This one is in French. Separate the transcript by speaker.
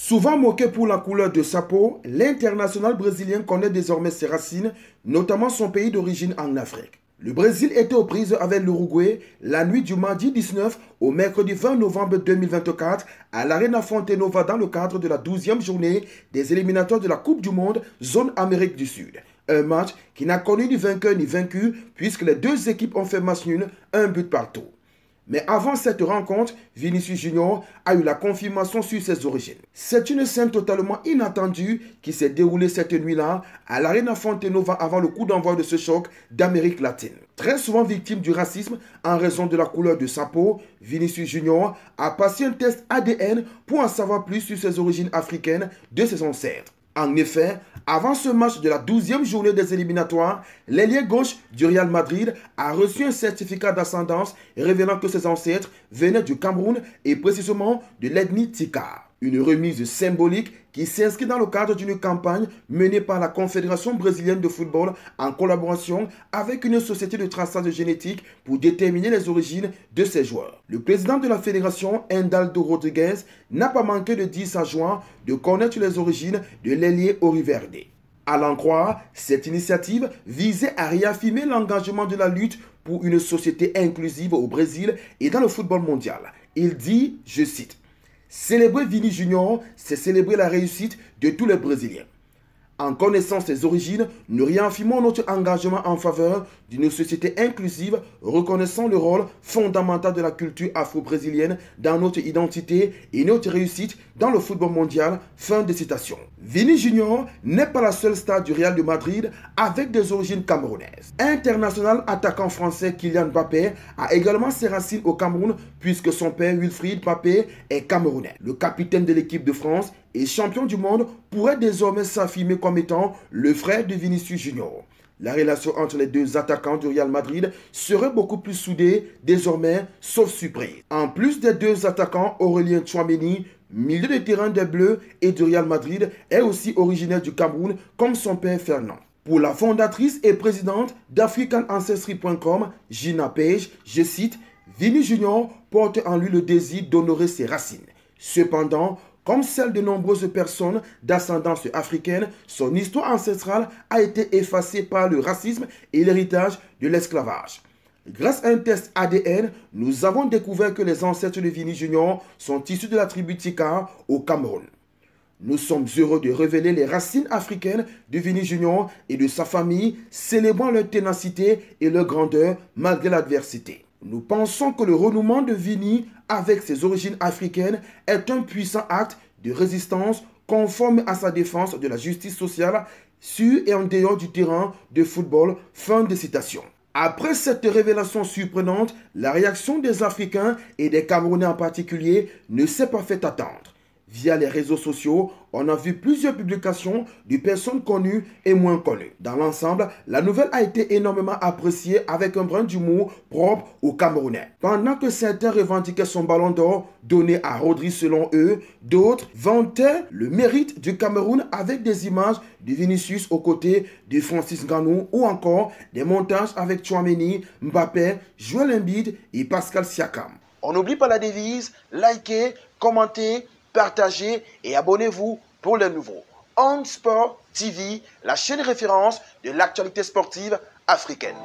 Speaker 1: Souvent moqué pour la couleur de sa peau, l'international brésilien connaît désormais ses racines, notamment son pays d'origine en Afrique. Le Brésil était aux prises avec l'Uruguay la nuit du mardi 19 au mercredi 20 novembre 2024 à l'Arena Fonte Nova dans le cadre de la 12e journée des éliminatoires de la Coupe du Monde Zone Amérique du Sud. Un match qui n'a connu ni vainqueur ni vaincu puisque les deux équipes ont fait match nul, un but partout. Mais avant cette rencontre, Vinicius Junior a eu la confirmation sur ses origines. C'est une scène totalement inattendue qui s'est déroulée cette nuit-là à l'Arena Fonte Nova avant le coup d'envoi de ce choc d'Amérique latine. Très souvent victime du racisme en raison de la couleur de sa peau, Vinicius Junior a passé un test ADN pour en savoir plus sur ses origines africaines de ses ancêtres. En effet, avant ce match de la 12e journée des éliminatoires, l'ailier gauche du Real Madrid a reçu un certificat d'ascendance révélant que ses ancêtres venaient du Cameroun et précisément de l'ethnie Tika. Une remise symbolique qui s'inscrit dans le cadre d'une campagne menée par la Confédération brésilienne de football en collaboration avec une société de traçage génétique pour déterminer les origines de ces joueurs. Le président de la fédération, Endaldo Rodrigues, n'a pas manqué de dire sa joie de connaître les origines de l'ailier Auriverde. À l'en croire, cette initiative visait à réaffirmer l'engagement de la lutte pour une société inclusive au Brésil et dans le football mondial. Il dit, je cite, « Célébrer Vini Junior, c'est célébrer la réussite de tous les Brésiliens. En connaissant ses origines, nous réaffirmons notre engagement en faveur d'une société inclusive, reconnaissant le rôle fondamental de la culture afro-brésilienne dans notre identité et notre réussite dans le football mondial. » Fin de citation. Vini Junior n'est pas la seule star du Real de Madrid avec des origines camerounaises. International attaquant français Kylian Mbappé a également ses racines au Cameroun puisque son père Wilfried Mbappé est camerounais. Le capitaine de l'équipe de France et champion du monde pourrait désormais s'affirmer comme étant le frère de Vinicius Junior. La relation entre les deux attaquants du Real Madrid serait beaucoup plus soudée désormais, sauf surprise. En plus des deux attaquants, Aurélien Tchouaméni, milieu de terrain des Bleus et du Real Madrid, est aussi originaire du Cameroun comme son père Fernand. Pour la fondatrice et présidente d'AfricanAncestry.com, Gina Page, je cite, « Vini Junior porte en lui le désir d'honorer ses racines. Cependant, comme celle de nombreuses personnes d'ascendance africaine, son histoire ancestrale a été effacée par le racisme et l'héritage de l'esclavage. Grâce à un test ADN, nous avons découvert que les ancêtres de Vini Junior sont issus de la tribu Tika au Cameroun. Nous sommes heureux de révéler les racines africaines de Vini Junior et de sa famille, célébrant leur ténacité et leur grandeur malgré l'adversité. Nous pensons que le renouement de Vini avec ses origines africaines est un puissant acte de résistance conforme à sa défense de la justice sociale sur et en dehors du terrain de football. Fin de citation. Après cette révélation surprenante, la réaction des Africains et des Camerounais en particulier ne s'est pas fait attendre. Via les réseaux sociaux, on a vu plusieurs publications de personnes connues et moins connues. Dans l'ensemble, la nouvelle a été énormément appréciée avec un brin d'humour propre aux Camerounais. Pendant que certains revendiquaient son ballon d'or donné à Rodri selon eux, d'autres vantaient le mérite du Cameroun avec des images de Vinicius aux côtés de Francis Ngannou ou encore des montages avec Tchouaméni, Mbappé, Joel Embiid et Pascal Siakam. On n'oublie pas la devise, likez, commentez, partagez et abonnez-vous pour les nouveaux. On Sport TV, la chaîne référence de l'actualité sportive africaine.